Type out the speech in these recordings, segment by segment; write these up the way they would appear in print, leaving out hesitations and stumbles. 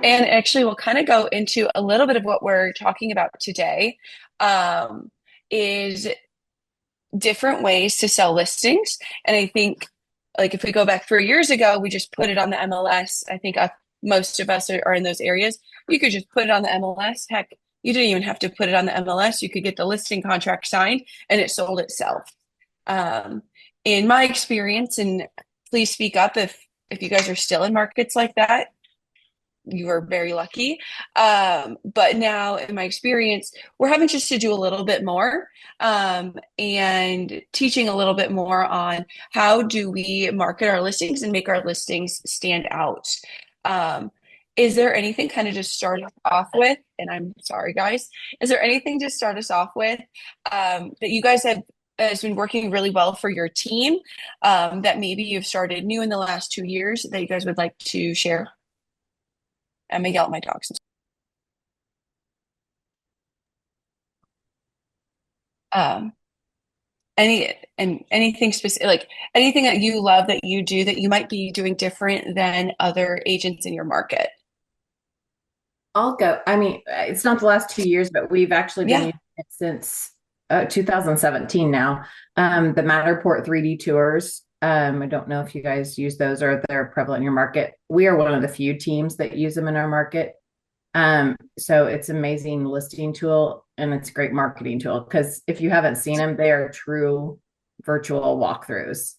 And actually, we'll kind of go into a little bit of what we're talking about today, um, is different ways to sell listings. And I think, like, if we go back 3 years ago, we just put it on the MLS. I think most of us are in those areas. You could just put it on the MLS. Heck, you didn't even have to put it on the MLS. You could get the listing contract signed and it sold itself. Um, in my experience, and please speak up if you guys are still in markets like that, you were very lucky. But now, in my experience, we're having just to do a little bit more, and teaching a little bit more on how do we market our listings and make our listings stand out. Um, is there anything kind of to start us off with? And I'm sorry, guys. Is there anything to start us off with, that you guys have has been working really well for your team, that maybe you've started new in the last 2 years that you guys would like to share? I'm gonna yell at my dogs. Um, anything specific, like anything that you love that you do that you might be doing different than other agents in your market. I'll go. I mean, it's not the last 2 years, but we've actually been Yeah. using it since 2017 now. The Matterport 3D tours. I don't know if you guys use those or if they're prevalent in your market. We are one of the few teams that use them in our market. So it's an amazing listing tool and it's a great marketing tool because if you haven't seen them, they are true virtual walkthroughs.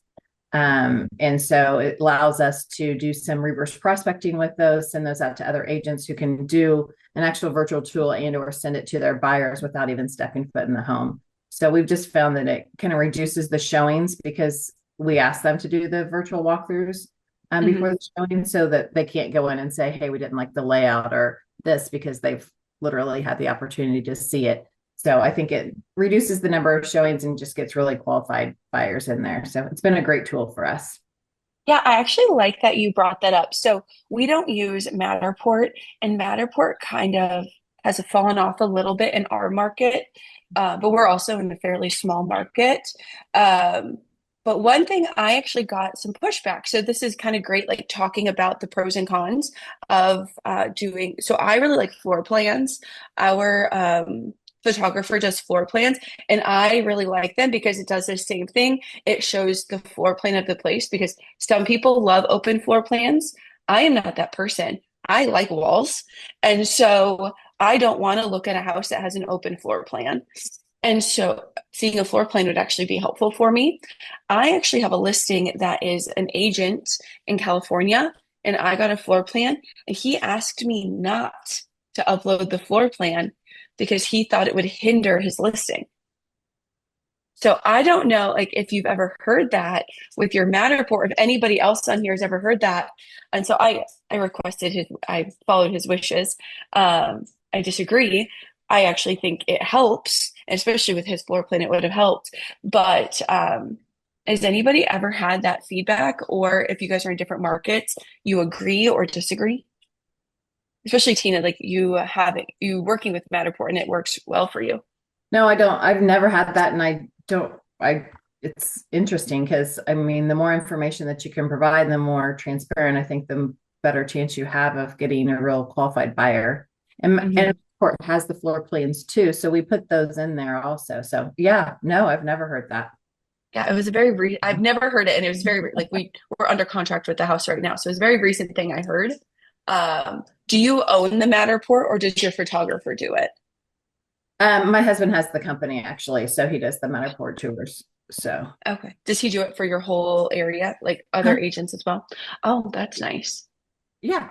And so it allows us to do some reverse prospecting with those, send those out to other agents who can do an actual virtual tool and or send it to their buyers without even stepping foot in the home. So we've just found that it kind of reduces the showings because we ask them to do the virtual walkthroughs before Hmm. the showing so that they can't go in and say, hey, we didn't like the layout or this because they've literally had the opportunity to see it. So I think it reduces the number of showings and just gets really qualified buyers in there. So it's been a great tool for us. Yeah, I actually like that you brought that up. So we don't use Matterport, and Matterport kind of has fallen off a little bit in our market, but we're also in a fairly small market. Um, but one thing I actually got some pushback. So this is kind of great, like talking about the pros and cons of doing. So I really like floor plans. Our photographer does floor plans, and I really like them because it does the same thing. It shows the floor plan of the place because some people love open floor plans. I am not that person. I like walls. And so I don't want to look at a house that has an open floor plan. And so seeing a floor plan would actually be helpful for me. I actually have a listing that is an agent in California, and I got a floor plan, and he asked me not to upload the floor plan because he thought it would hinder his listing. So I don't know, like, if you've ever heard that with your Matterport, if anybody else on here has ever heard that. And so I requested I followed his wishes. I disagree. I actually think it helps, especially with his floor plan, it would have helped. But has anybody ever had that feedback, or if you guys are in different markets, you agree or disagree? Especially Tina, like you working with Matterport and it works well for you. No, I don't. I've never had that. And I don't, it's interesting because I mean, the more information that you can provide, the more transparent, I think, the better chance you have of getting a real qualified buyer. And Mhm. court has the floor plans too. So we put those in there also. So yeah, no, I've never heard that. Yeah, it was a I've never heard it, and it was like we're under contract with the house right now, so it's a very recent thing I heard. Do you own the Matterport, or does your photographer do it? My husband has the company actually, so he does the Matterport tours. So Okay. Does he do it for your whole area, like other huh? agents as well? Oh, that's nice. Yeah,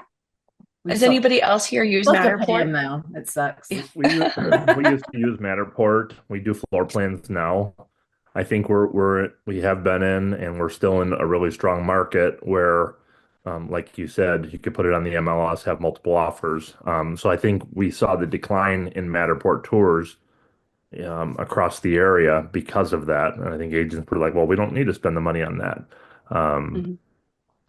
we Does still anybody else here use supposed to pay Matterport? him though. It sucks. Yeah. We used to use Matterport. We do floor plans now. I think we have been in and we're still in a really strong market where, like you said, you could put it on the MLS, have multiple offers. So I think we saw the decline in Matterport tours across the area because of that. And I think agents were like, well, we don't need to spend the money on that. Um, Mhm.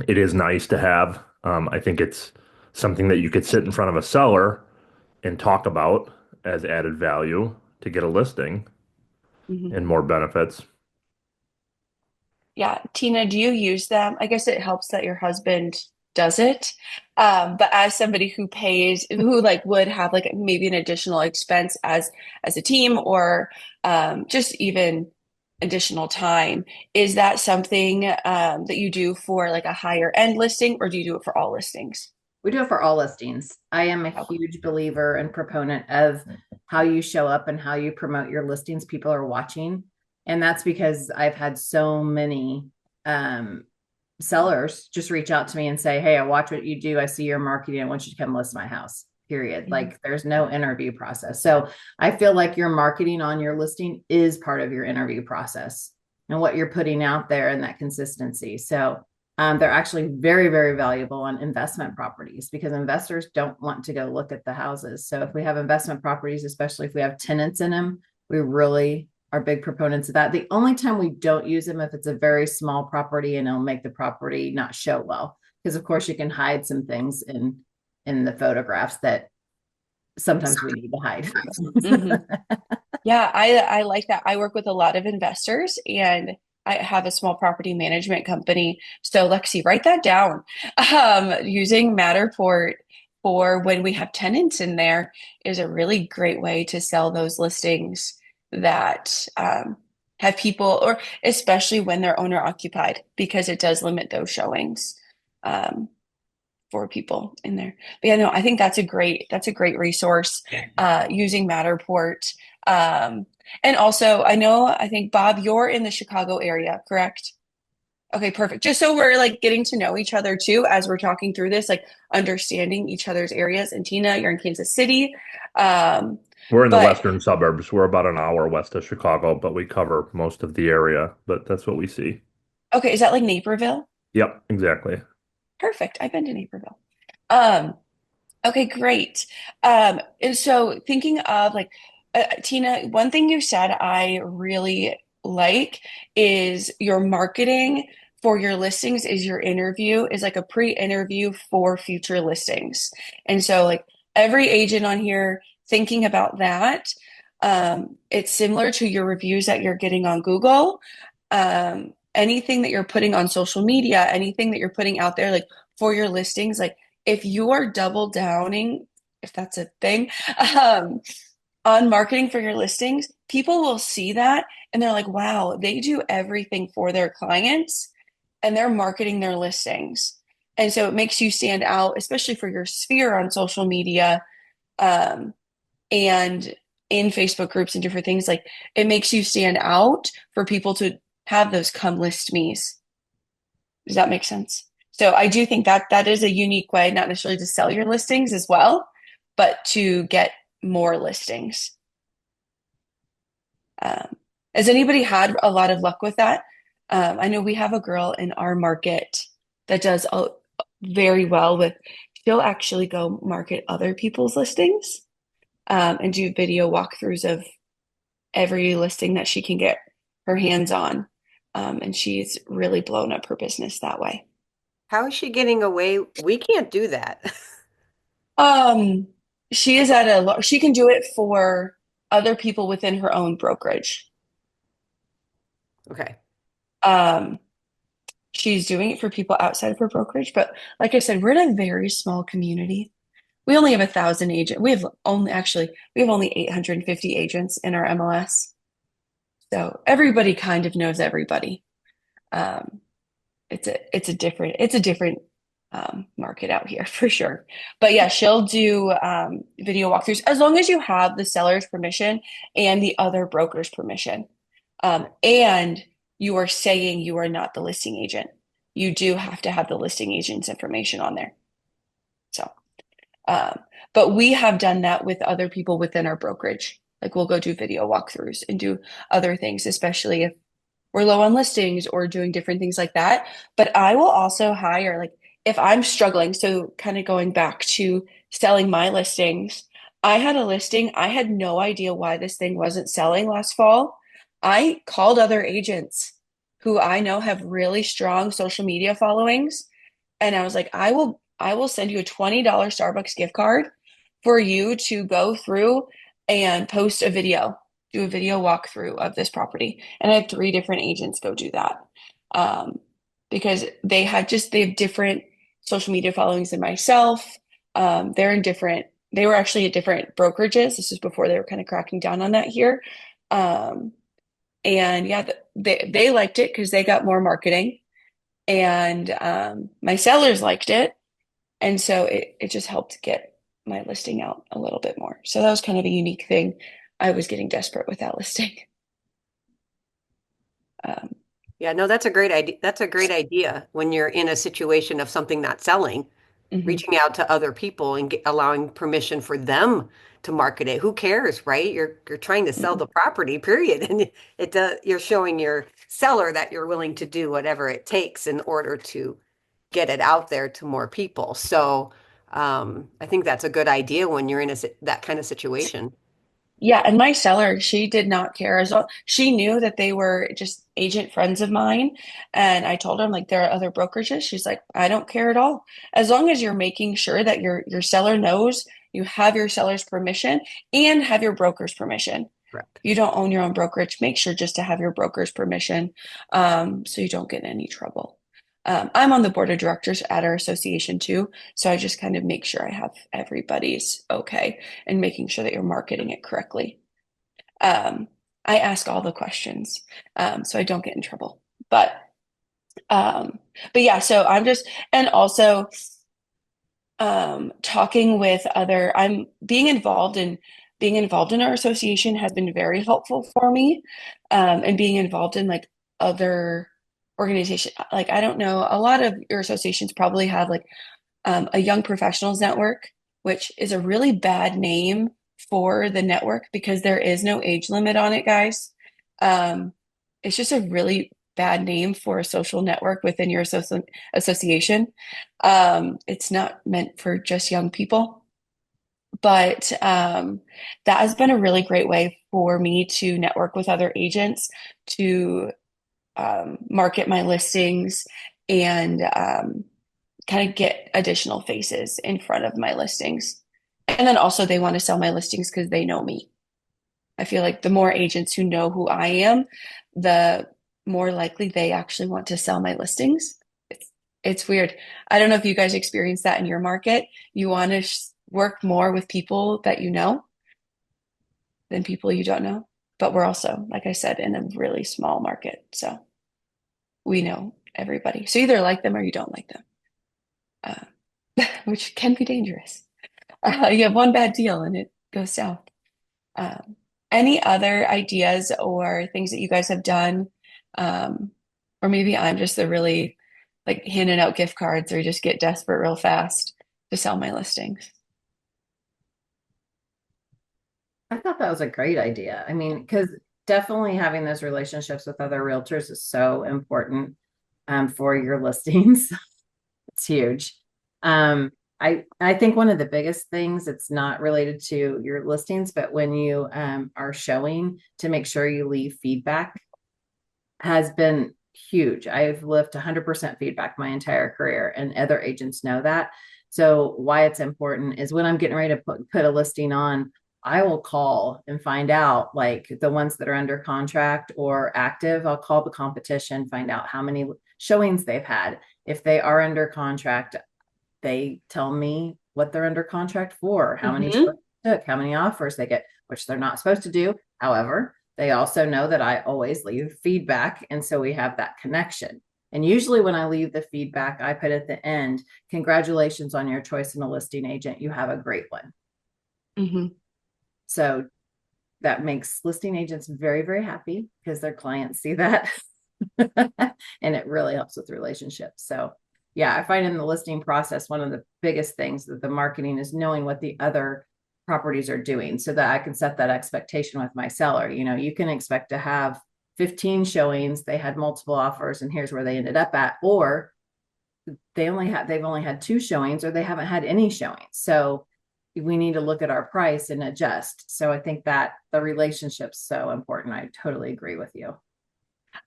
it is nice to have. I think it's something that you could sit in front of a seller and talk about as added value to get a listing Mhm. and more benefits. Yeah. Tina, do you use them? I guess it helps that your husband does it. But as somebody who pays, who like would have like maybe an additional expense as a team or just even additional time, is that something that you do for like a higher end listing, or do you do it for all listings? We do it for all listings. I am a Okay. huge believer and proponent of how you show up and how you promote your listings. People are watching. And that's because I've had so many sellers just reach out to me and say, hey, I watch what you do. I see your marketing. I want you to come list my house, period. Mhm. Like there's no interview process. So I feel like your marketing on your listing is part of your interview process and what you're putting out there and that consistency. So they're actually very, very valuable on investment properties because investors don't want to go look at the houses. So if we have investment properties, especially if we have tenants in them, we really are big proponents of that. The only time we don't use them if it's a very small property and it'll make the property not show well. Because of course you can hide some things in the photographs that sometimes we need to hide. hmm Yeah, I like that. I work with a lot of investors and I have a small property management company. So Lexi, write that down. Using Matterport for when we have tenants in there is a really great way to sell those listings that have people, or especially when they're owner occupied, because it does limit those showings. Um, for people in there. But yeah, no, I think that's a great resource using Matterport. Um, and also, I think Bob, you're in the Chicago area, correct? Okay, perfect. Just so we're like getting to know each other too as we're talking through this, like understanding each other's areas. And Tina, you're in Kansas City. Um, We're in the but western suburbs. We're about an hour west of Chicago, but we cover most of the area. But that's what we see. okay, is that like Naperville? Yep, exactly. Perfect. I've been to Naperville. Um, Okay, great. And so thinking of like Tina, one thing you said I really like is your marketing for your listings is your interview is like a pre-interview for future listings. And so like every agent on here thinking about that, it's similar to your reviews that you're getting on Google. Anything that you're putting on social media, anything that you're putting out there like for your listings, like if you are double downing, if that's a thing, um, on marketing for your listings, people will see that and they're like, wow, they do everything for their clients and they're marketing their listings. And so it makes you stand out, especially for your sphere on social media, um, and in Facebook groups and different things. Like it makes you stand out for people to have those come list me's. Does that make sense? So I do think that that is a unique way, not necessarily to sell your listings as well, but to get more listings. Um, has anybody had a lot of luck with that? I know we have a girl in our market that does very well with, she'll actually go market other people's listings and do video walkthroughs of every listing that she can get her hands on. And she's really blown up her business that way. How is she getting away? We can't do that. Um, she is at she can do it for other people within her own brokerage. Okay. Um, she's doing it for people outside of her brokerage, but like I said, we're in a very small community. We only have 1,000 agents. We have only 850 agents in our MLS. So everybody kind of knows everybody. Um, it's a different market out here for sure. But yeah, she'll do video walkthroughs as long as you have the seller's permission and the other broker's permission. And you are saying you are not the listing agent. You do have to have the listing agent's information on there. So, um, but we have done that with other people within our brokerage. Like we'll go do video walkthroughs and do other things, especially if we're low on listings or doing different things like that. But I will also hire, like, if I'm struggling, so kind of going back to selling my listings, I had a listing, I had no idea why this thing wasn't selling last fall. I called other agents who I know have really strong social media followings, and I was like, I will send you a $20 Starbucks gift card for you to go through and post a video, do a video walkthrough of this property. And I had three different agents go do that. Because they have different social media followings than myself. They were actually at different brokerages. This was before they were kind of cracking down on that here. Um, and yeah, they liked it because they got more marketing, and my sellers liked it. And so it just helped get my listing out a little bit more. So that was kind of a unique thing. I was getting desperate with that listing. Yeah, no, that's a great idea. That's a great idea when you're in a situation of something not selling, Mhm. reaching out to other people and allowing permission for them to market it. Who cares, right? You're trying to sell Mhm. the property, period. And it does, you're showing your seller that you're willing to do whatever it takes in order to get it out there to more people. So, I think that's a good idea when you're in that kind of situation. Yeah, and my seller, she did not care as well. She knew that they were just agent friends of mine. And I told her, like, there are other brokerages. She's like, I don't care at all. As long as you're making sure that your seller knows you have your seller's permission and have your broker's permission. Correct. You don't own your own brokerage, make sure just to have your broker's permission, so you don't get in any trouble. I'm on the board of directors at our association too, so I just kind of make sure I have everybody's okay and making sure that you're marketing it correctly. Um, I ask all the questions, so I don't get in trouble. Um, but yeah, so I'm just, and also talking with other, I'm being involved in our association has been very helpful for me. And being involved in like other organizations, like I don't know, a lot of your associations probably have like a young professionals network, which is a really bad name for the network because there is no age limit on it, guys. Um, it's just a really bad name for a social network within your association. It's not meant for just young people, but that has been a really great way for me to network with other agents, to market my listings, and kind of get additional faces in front of my listings. And then also they want to sell my listings because they know me. I feel like the more agents who know who I am, the more likely they actually want to sell my listings. It's weird. I don't know if you guys experience that in your market. You want to work more with people that you know than people you don't know. But we're also, like I said, in a really small market. So we know everybody. So you either like them or you don't like them, which can be dangerous. You have one bad deal and it goes south. Um, any other ideas or things that you guys have done? Or maybe I'm just the really like handing out gift cards or just get desperate real fast to sell my listings. I thought that was a great idea. I mean, because definitely having those relationships with other realtors is so important for your listings. It's huge. I think one of the biggest things, it's not related to your listings, but when you are showing, to make sure you leave feedback has been huge. I've lived 100% feedback my entire career, and other agents know that. So why it's important is when I'm getting ready to put a listing on, I will call and find out, like the ones that are under contract or active. I'll call the competition, find out how many showings they've had. If they are under contract, they tell me what they're under contract for, how many Mhm. took, how many offers they get, which they're not supposed to do. However, they also know that I always leave feedback. And so we have that connection. And usually when I leave the feedback, I put at the end, congratulations on your choice in a listing agent. You have a great one. Mhm. So that makes listing agents very, very happy because their clients see that. And it really helps with relationships. So yeah, I find in the listing process, one of the biggest things that the marketing is knowing what the other properties are doing so that I can set that expectation with my seller. You know, you can expect to have 15 showings, they had multiple offers, and here's where they ended up at, or they've only had 2 showings, or they haven't had any showings. So we need to look at our price and adjust. So I think that the relationship's so important. I totally agree with you.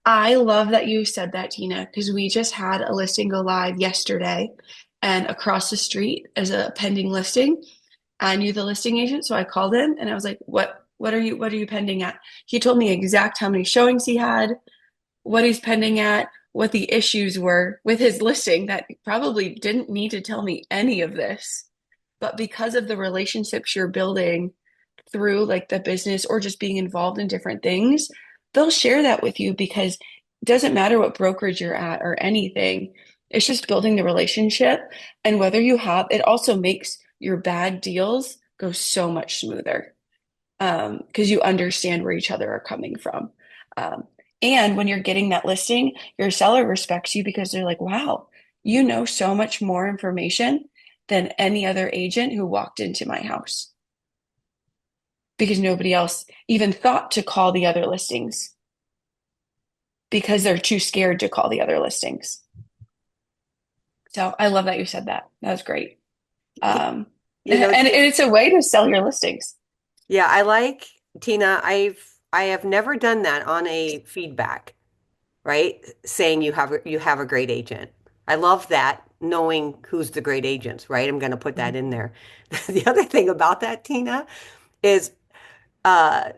I love that you said that, Tina, because we just had a listing go live yesterday, and across the street is a pending listing. I knew the listing agent, so I called him and I was like, what are you pending at?" He told me exact how many showings he had, what he's pending at, what the issues were with his listing that probably didn't need to tell me any of this. But because of the relationships you're building through like the business or just being involved in different things, they'll share that with you because it doesn't matter what brokerage you're at or anything. It's just building the relationship. And whether you have, it also makes your bad deals go so much smoother because you understand where each other are coming from. Um, and when you're getting that listing, your seller respects you because they're like, wow, you know so much more information than any other agent who walked into my house because nobody else even thought to call the other listings because they're too scared to call the other listings. So I love that you said that. That was great. You know, And it's a way to sell your listings. yeah, I like Tina. I have never done that on a feedback, right? Saying you have a great agent. I love that, knowing who's the great agents, right? I'm going to put that in there. The other thing about that, Tina, is uh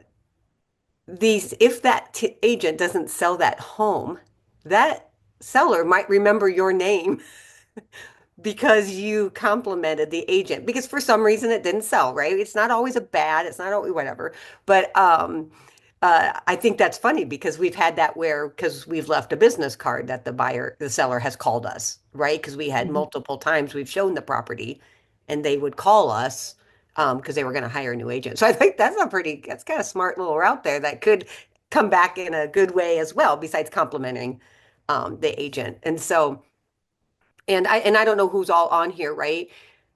these if that t agent doesn't sell that home, that seller might remember your name because you complimented the agent because for some reason it didn't sell, right? It's not always a bad, it's not always whatever. But I think that's funny because we've had that where because we've left a business card that the seller has called us, right? Because we had Mhm. multiple times we've shown the property and they would call us because they were going to hire a new agent. So I think that's kind of smart little route there that could come back in a good way as well, besides complimenting the agent. And I don't know who's all on here, right?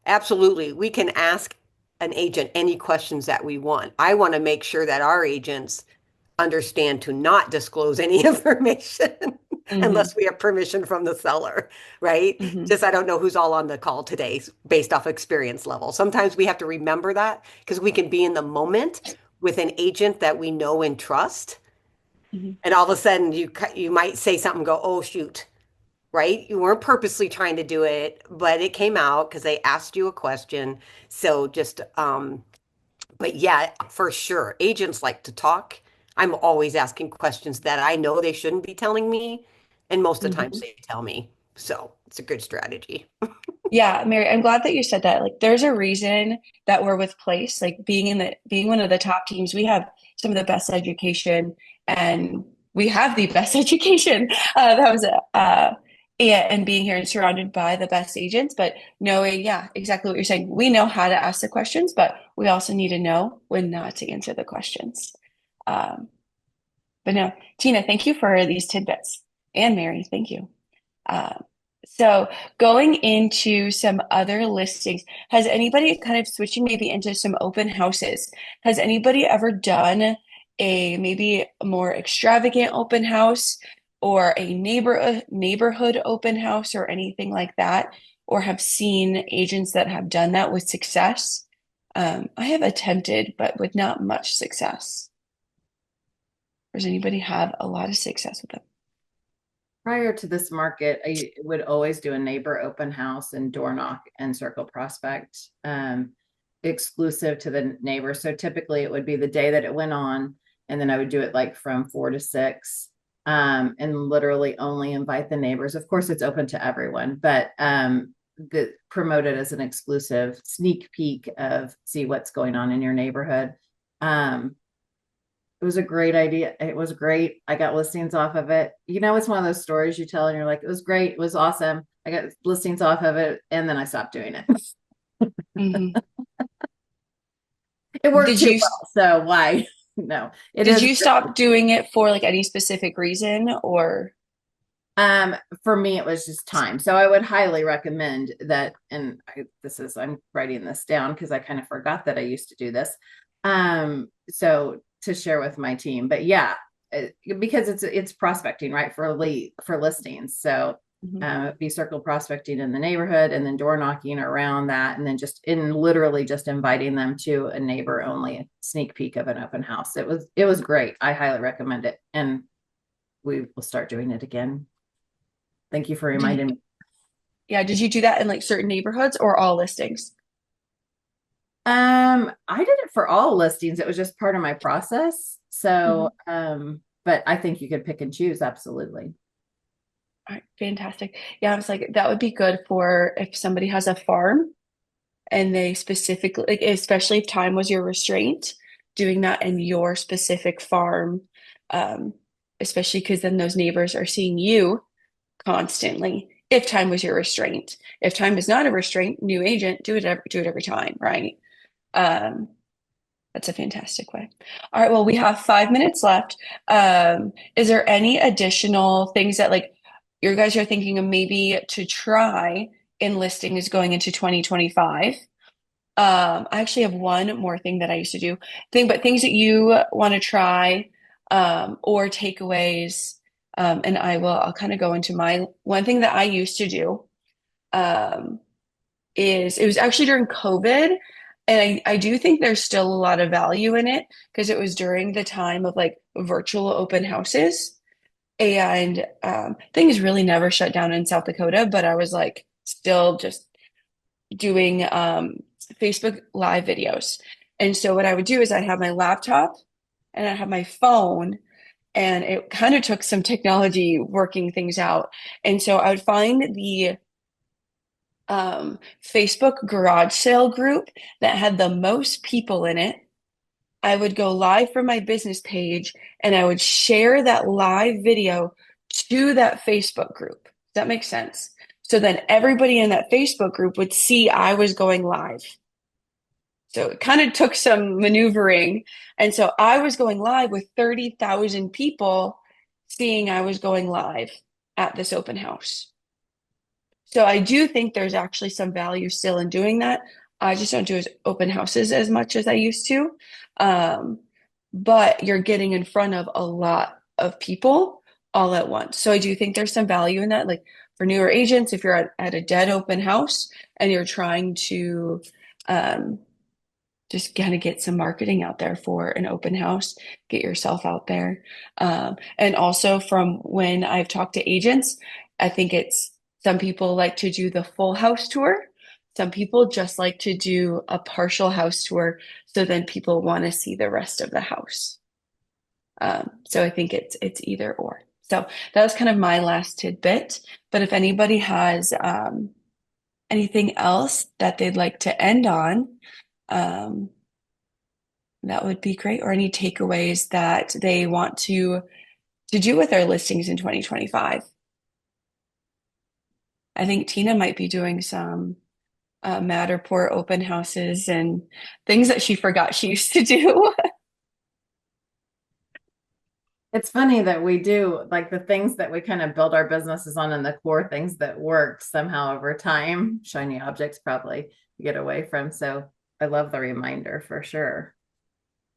Absolutely. We can ask an agent any questions that we want. I want to make sure that our agents understand to not disclose any information Mhm. unless we have permission from the seller, right? Mhm. Just I don't know who's all on the call today based off experience level. Sometimes we have to remember that because we can be in the moment with an agent that we know and trust. Mhm. And all of a sudden you might say something, go, oh shoot, right? You weren't purposely trying to do it, but it came out because they asked you a question. So just, but yeah, for sure, agents like to talk. I'm always asking questions that I know they shouldn't be telling me, and most of the times Mhm. they tell me. So it's a good strategy. Yeah, Mary, I'm glad that you said that. Like, there's a reason that we're with Place. Like, being one of the top teams, we have some of the best education, and we have the best education. That was and being here and surrounded by the best agents. But knowing, yeah, exactly what you're saying. We know how to ask the questions, but we also need to know when not to answer the questions. Um, but no, Tina, thank you for these tidbits, and Mary, thank you. Uh, so going into some other listings, has anybody kind of switching maybe into some open houses? Has anybody ever done a maybe a more extravagant open house or a neighborhood open house or anything like that? Or have seen agents that have done that with success? I have attempted, but with not much success. Does anybody have a lot of success with them? Prior to this market, I would always do a neighbor open house and door knock and circle prospect, exclusive to the neighbor. So typically it would be the day that it went on, and then I would do it like from 4 to 6, and literally only invite the neighbors. Of course, it's open to everyone, but promote it as an exclusive sneak peek of see what's going on in your neighborhood. It was a great idea. It was great. I got listings off of it. You know, it's one of those stories you tell and you're like, it was great. It was awesome. I got listings off of it. And then I stopped doing it. Mhm. It worked Did too you well. So why? No, it Did is. you stop doing it for like any specific reason or? For me, it was just time. So I would highly recommend that. And I'm writing this down because I kind of forgot that I used to do this. So to share with my team, but yeah, because it's prospecting, right? For listings. So, Mhm. be circle prospecting in the neighborhood and then door knocking around that. And then literally just inviting them to a neighbor only sneak peek of an open house. It was great. I highly recommend it. And we will start doing it again. Thank you for Did, reminding me. yeah, did you do that in like certain neighborhoods or all listings? I did it for all listings. It was just part of my process. So, Mhm. but I think you could pick and choose. Absolutely. All right, fantastic. Yeah, I was like, that would be good for if somebody has a farm and they specifically, like, especially if time was your restraint, doing that in your specific farm, um, especially because then those neighbors are seeing you constantly. If time was your restraint, if time is not a restraint, new agent, do it every time, right? Um, that's a fantastic way. All right, well, we have 5 minutes left. Is there any additional things that like you guys are thinking of maybe to try in listings going into 2025? I actually have one more thing that I used to do. But things that you want to try, or takeaways. And I'll kind of go into my one thing that I used to do. Um, is it was actually during COVID. And I do think there's still a lot of value in it because it was during the time of like virtual open houses. And things really never shut down in South Dakota, but I was like still just doing Facebook live videos. And so what I would do is I'd have my laptop and I'd have my phone, and it kind of took some technology working things out. And so I would find the Facebook garage sale group that had the most people in it. I would go live from my business page and I would share that live video to that Facebook group. Does that make sense? So then everybody in that Facebook group would see I was going live. So it kind of took some maneuvering. And so I was going live with 30,000 people seeing I was going live at this open house. So I do think there's actually some value still in doing that. I just don't do as open houses as much as I used to. Um, but you're getting in front of a lot of people all at once. So I do think there's some value in that. Like for newer agents, if you're at a dead open house and you're trying to just kind of get some marketing out there for an open house, get yourself out there. And also from when I've talked to agents, I think it's some people like to do the full house tour. Some people just like to do a partial house tour. So then people want to see the rest of the house. So I think it's either or. So that was kind of my last tidbit. But if anybody has anything else that they'd like to end on, that would be great. Or any takeaways that they want to do with their listings in 2025. I think Tina might be doing some Matterport open houses and things that she forgot she used to do. It's funny that we do like the things that we kind of build our businesses on and the core things that work somehow over time, shiny objects probably to get away from. So I love the reminder for sure.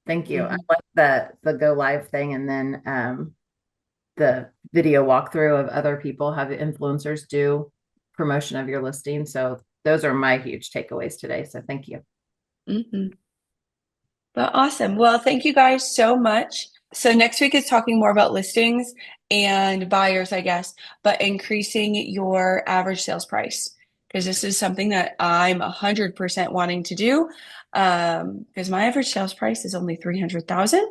Thank you. I like the go live thing, and then the video walkthrough of other people, have the influencers do promotion of your listing. So those are my huge takeaways today. So thank you. But awesome. Well, thank you guys so much. So next week is talking more about listings and buyers, I guess, but increasing your average sales price, because this is something that I'm 100% wanting to do, because my average sales price is only 300,000,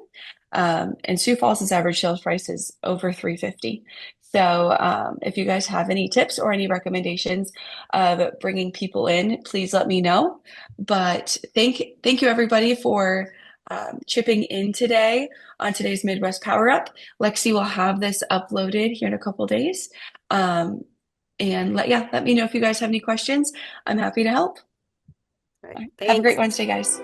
and Sioux Falls' average sales price is over 350. So if you guys have any tips or any recommendations of bringing people in, please let me know. But thank you everybody for chipping in today on today's Midwest PowerUp. Lexi will have this uploaded here in a couple days. And let me know if you guys have any questions. I'm happy to help. Right. Have a great Wednesday, guys.